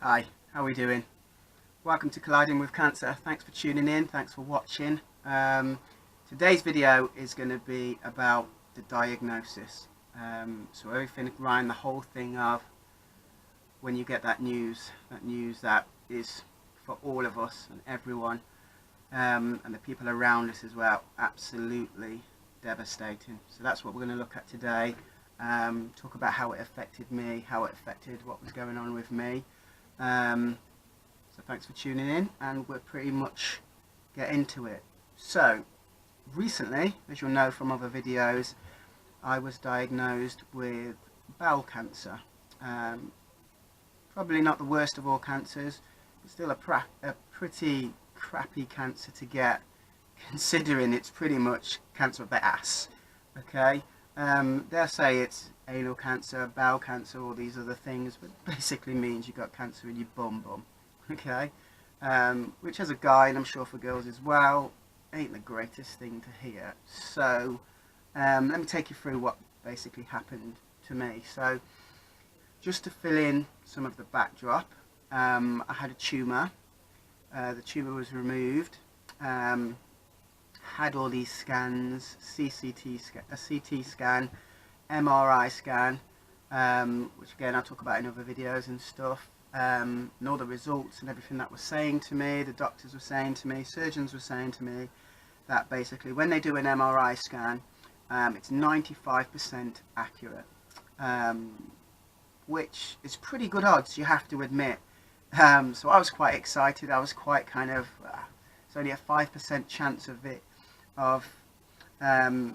Hi, how are we doing? Welcome to Colliding with Cancer. Thanks for tuning in, thanks for watching. Today's video is going to be about the diagnosis. So everything around the whole thing of when you get that news that is for all of us and everyone, and the people around us as well, absolutely devastating. So that's what we're going to look at today. Talk about how it affected me, how it affected what was going on with me. So thanks for tuning in, and we'll pretty much get into it. So recently, as you'll know from other videos, I was diagnosed with bowel cancer. Probably not the worst of all cancers, but still a pretty crappy cancer to get, considering it's pretty much cancer of the ass. Okay, they'll say it's anal cancer, bowel cancer, all these other things, but basically means you got cancer in your bum. Okay, which as a guy, and I'm sure for girls as well, ain't the greatest thing to hear. So let me take you through what basically happened to me. So just to fill in some of the backdrop, I had a tumour. The tumour was removed. Had all these scans, a CT scan, MRI scan, which again I'll talk about in other videos and stuff, and all the results and everything that was saying to me, the doctors were saying to me, surgeons were saying to me, that basically when they do an MRI scan, it's 95% accurate, which is pretty good odds, you have to admit. So I was quite excited. I was quite kind of, it's only a 5% chance of it,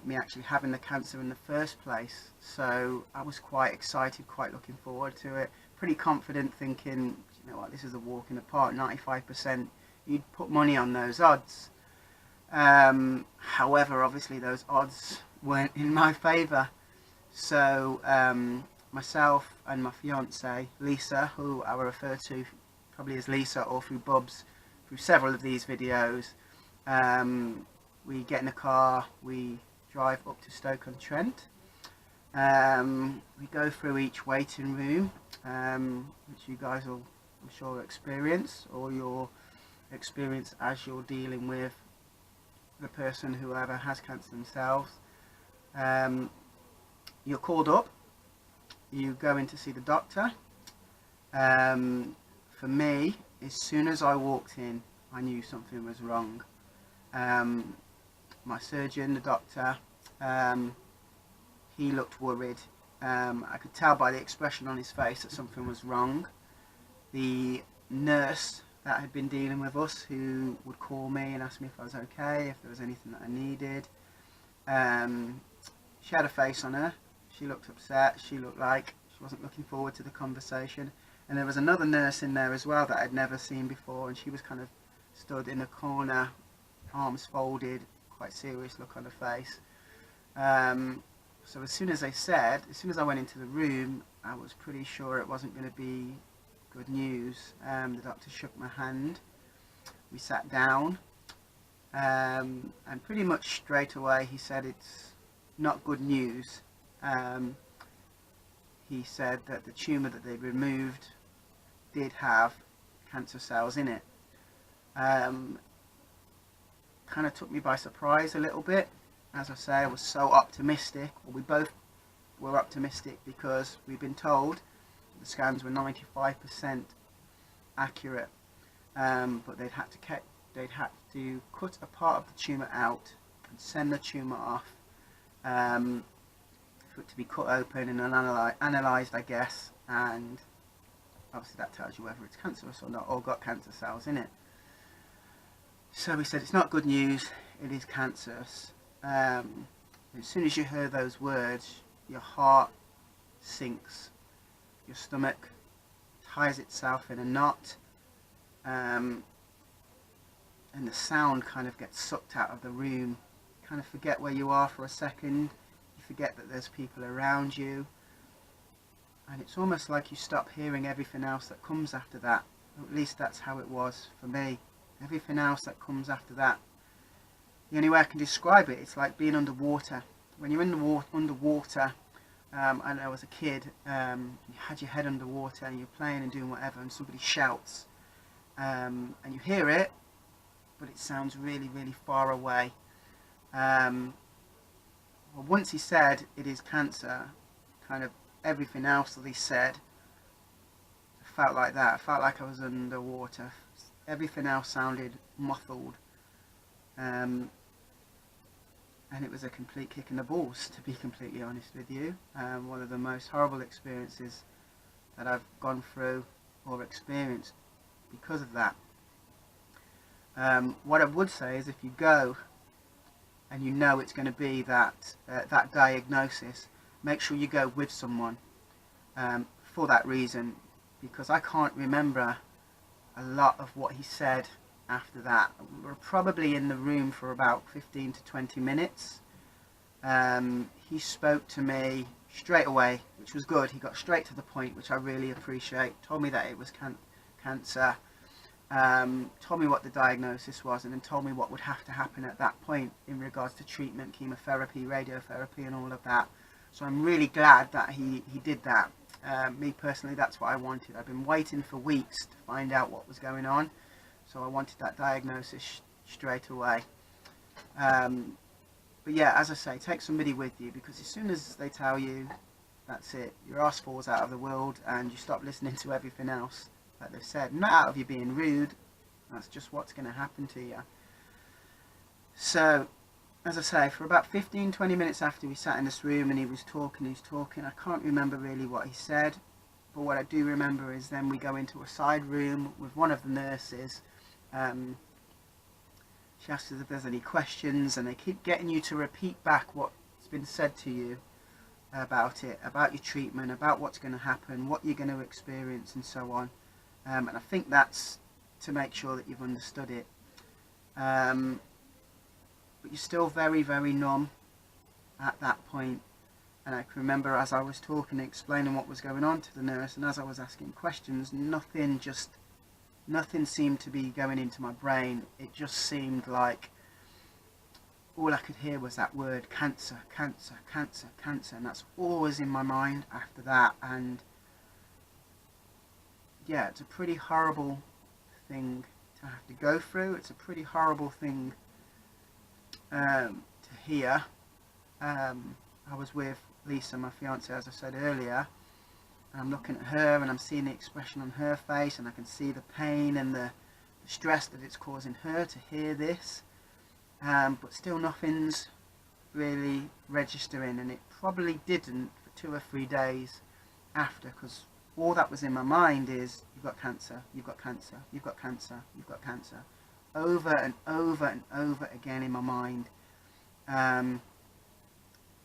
me actually having the cancer in the first place. So I was quite excited, quite looking forward to it, pretty confident, thinking, you know what, this is a walk in the park, 95%, you'd put money on those odds. However, obviously those odds weren't in my favour. So myself and my fiance Lisa, who I will refer to probably as Lisa or through Bubs through several of these videos, we get in a car, we drive up to Stoke-on-Trent. We go through each waiting room, which you guys will, I'm sure, experience, or you'll experience as you're dealing with the person, whoever has cancer themselves. You're called up, you go in to see the doctor. For me, as soon as I walked in, I knew something was wrong. My surgeon, the doctor, he looked worried. I could tell by the expression on his face that something was wrong. The nurse that had been dealing with us, who would call me and ask me if I was okay, if there was anything that I needed, she had a face on her. She looked upset. She looked like she wasn't looking forward to the conversation. And there was another nurse in there as well that I'd never seen before, and she was kind of stood in a corner, arms folded, quite serious look on her face. So as soon as I went into the room, I was pretty sure it wasn't going to be good news. The doctor shook my hand, we sat down, and pretty much straight away he said it's not good news. He said that the tumour that they'd removed did have cancer cells in it. Kind of took me by surprise a little bit. As I say, I was so optimistic, or we both were optimistic, because we've been told the scans were 95% accurate, but they'd had to cut a part of the tumour out and send the tumour off, for it to be cut open and analysed, I guess, and obviously that tells you whether it's cancerous or not, or got cancer cells in it. So we said it's not good news, it is cancerous. As soon as you hear those words, your heart sinks, your stomach ties itself in a knot, and the sound kind of gets sucked out of the room. You kind of forget where you are for a second, you forget that there's people around you, and it's almost like you stop hearing everything else that comes after that. At least that's how it was for me. Everything else that comes after that, the only way I can describe it, it's like being underwater. When you're underwater, and I was a kid, you had your head underwater and you're playing and doing whatever, and somebody shouts, and you hear it, but it sounds really, really far away. Well, once he said it is cancer, kind of everything else that he said felt like that. I felt like I was underwater. Everything else sounded muffled. And it was a complete kick in the balls, to be completely honest with you. One of the most horrible experiences that I've gone through or experienced because of that. What I would say is, if you go and you know it's going to be that diagnosis, make sure you go with someone, for that reason, because I can't remember a lot of what he said after that. We were probably in the room for about 15 to 20 minutes. He spoke to me straight away, which was good. He got straight to the point, which I really appreciate. Told me that it was cancer. Told me what the diagnosis was, and then told me what would have to happen at that point in regards to treatment, chemotherapy, radiotherapy and all of that. So I'm really glad that he did that. Me personally, that's what I wanted. I've been waiting for weeks to find out what was going on, so I wanted that diagnosis straight away. But yeah, as I say, take somebody with you, because as soon as they tell you, that's it, your arse falls out of the world and you stop listening to everything else that they've said. Not out of you being rude, that's just what's going to happen to you. So, as I say, for about 15-20 minutes after we sat in this room and he was talking, I can't remember really what he said, but what I do remember is then we go into a side room with one of the nurses. She asks us if there's any questions, and they keep getting you to repeat back what's been said to you about it, about your treatment, about what's going to happen, what you're going to experience and so on. And I think that's to make sure that you've understood it. But you're still very, very numb at that point. And I can remember, as I was talking, explaining what was going on to the nurse, and as I was asking questions, nothing seemed to be going into my brain. It just seemed like all I could hear was that word cancer, cancer, cancer, cancer, and that's always in my mind after that. And yeah, it's a pretty horrible thing to have to go through. It's a pretty horrible thing to hear. I was with Lisa, my fiance, as I said earlier, and I'm looking at her and I'm seeing the expression on her face, and I can see the pain and the stress that it's causing her to hear this, but still nothing's really registering, and it probably didn't for 2 or 3 days after, because all that was in my mind is, you've got cancer, you've got cancer, you've got cancer, you've got cancer, over and over and over again in my mind.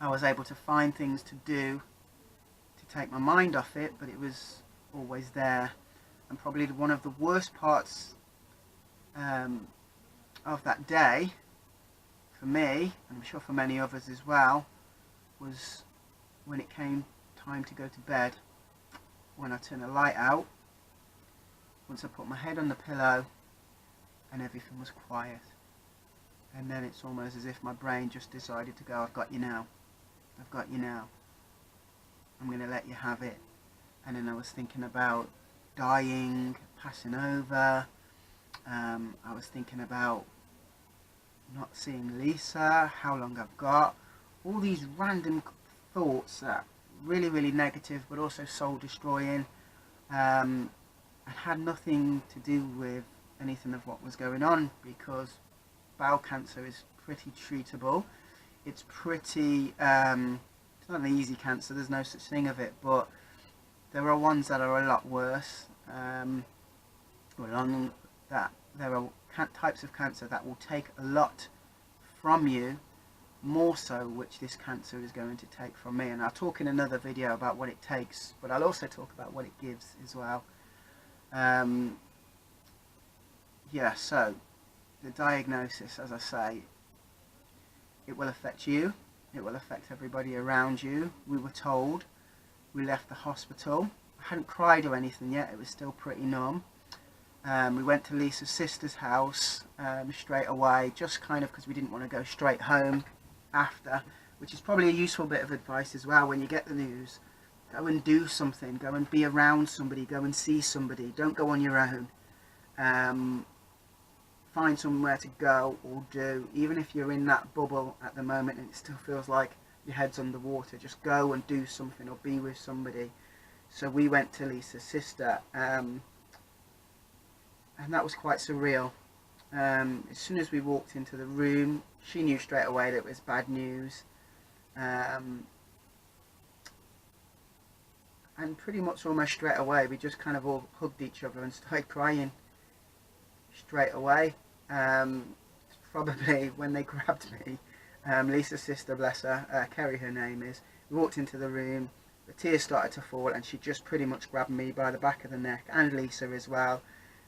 I was able to find things to do to take my mind off it, but it was always there. And probably one of the worst parts of that day for me, and I'm sure for many others as well, was when it came time to go to bed. When I turned the light out, once I put my head on the pillow and everything was quiet, and then it's almost as if my brain just decided to go, I've got you now, I've got you now, I'm going to let you have it. And then I was thinking about dying, passing over. I was thinking about not seeing Lisa, how long I've got, all these random thoughts that really, really negative, but also soul destroying, and had nothing to do with anything of what was going on, because bowel cancer is pretty treatable. It's pretty, it's not an easy cancer, there's no such thing of it, but there are ones that are a lot worse. Along that, there are types of cancer that will take a lot from you, more so which this cancer is going to take from me. And I'll talk in another video about what it takes, but I'll also talk about what it gives as well. Yeah, so the diagnosis, as I say, it will affect you, it will affect everybody around you. We were told. We left the hospital. I hadn't cried or anything yet, it was still pretty numb. We went to Lisa's sister's house straight away, just kind of because we didn't want to go straight home after. which is probably a useful bit of advice as well. When you get the news, go and do something, go and be around somebody, go and see somebody, don't go on your own. Find somewhere to go or do, even if you're in that bubble at the moment and it still feels like your head's underwater, just go and do something or be with somebody. So we went to Lisa's sister, and that was quite surreal. As soon as we walked into the room, she knew straight away that it was bad news, and pretty much almost straight away we just kind of all hugged each other and started crying straight away. Probably when they grabbed me, Lisa's sister, bless her, Kerry her name is, we walked into the room, the tears started to fall, and she just pretty much grabbed me by the back of the neck, and Lisa as well,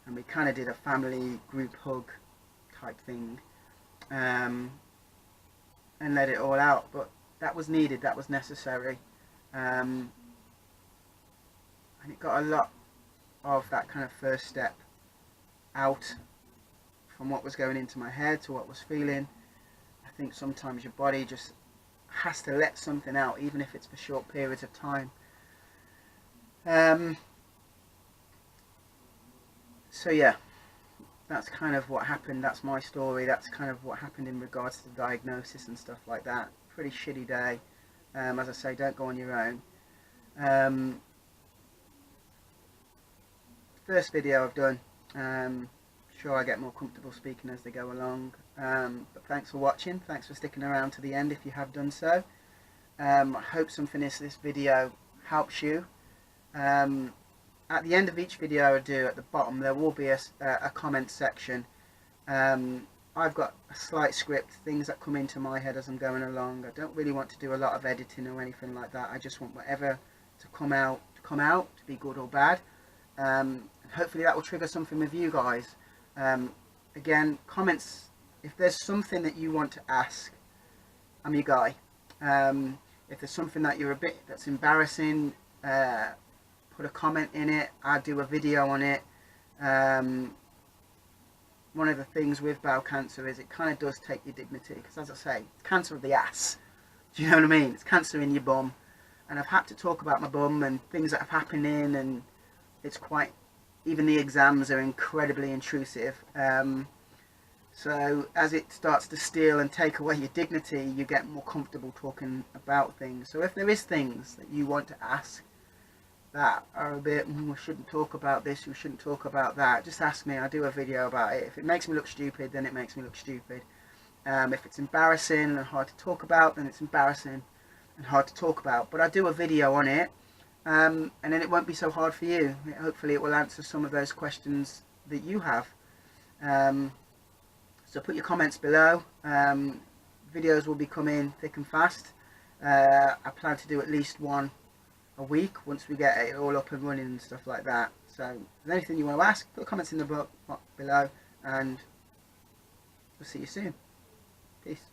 and we kind of did a family group hug type thing, and let it all out. But that was needed, that was necessary, and it got a lot of that kind of first step out from what was going into my head to what was feeling. I think sometimes your body just has to let something out, even if it's for short periods of time. So yeah, that's kind of what happened. That's my story. That's kind of what happened in regards to the diagnosis and stuff like that. Pretty shitty day. As I say, don't go on your own. First video I've done. Sure, I get more comfortable speaking as they go along, but thanks for watching, thanks for sticking around to the end if you have done so. I hope something in this video helps you. At the end of each video I do, at the bottom there will be a comment section. I've got a slight script, things that come into my head as I'm going along. I don't really want to do a lot of editing or anything like that. I just want whatever to come out, to be good or bad. And hopefully that will trigger something with you guys. Again, comments, if there's something that you want to ask, I'm your guy. If there's something that that's embarrassing, put a comment in it, I'll do a video on it. One of the things with bowel cancer is it kind of does take your dignity, because as I say, it's cancer of the ass. Do you know what I mean? It's cancer in your bum, and I've had to talk about my bum and things that have happened and it's quite, even the exams are incredibly intrusive. So as it starts to steal and take away your dignity, you get more comfortable talking about things. So if there is things that you want to ask that are a bit, we shouldn't talk about this, we shouldn't talk about that, just ask me, I'll do a video about it. If it makes me look stupid, then it makes me look stupid. If it's embarrassing and hard to talk about, then it's embarrassing and hard to talk about. But I do a video on it, and then it won't be so hard for you. Hopefully it will answer some of those questions that you have. So put your comments below. Videos will be coming thick and fast. I plan to do at least one a week once we get it all up and running and stuff like that. So if there's anything you want to ask, put comments in the box below, and we'll see you soon. Peace.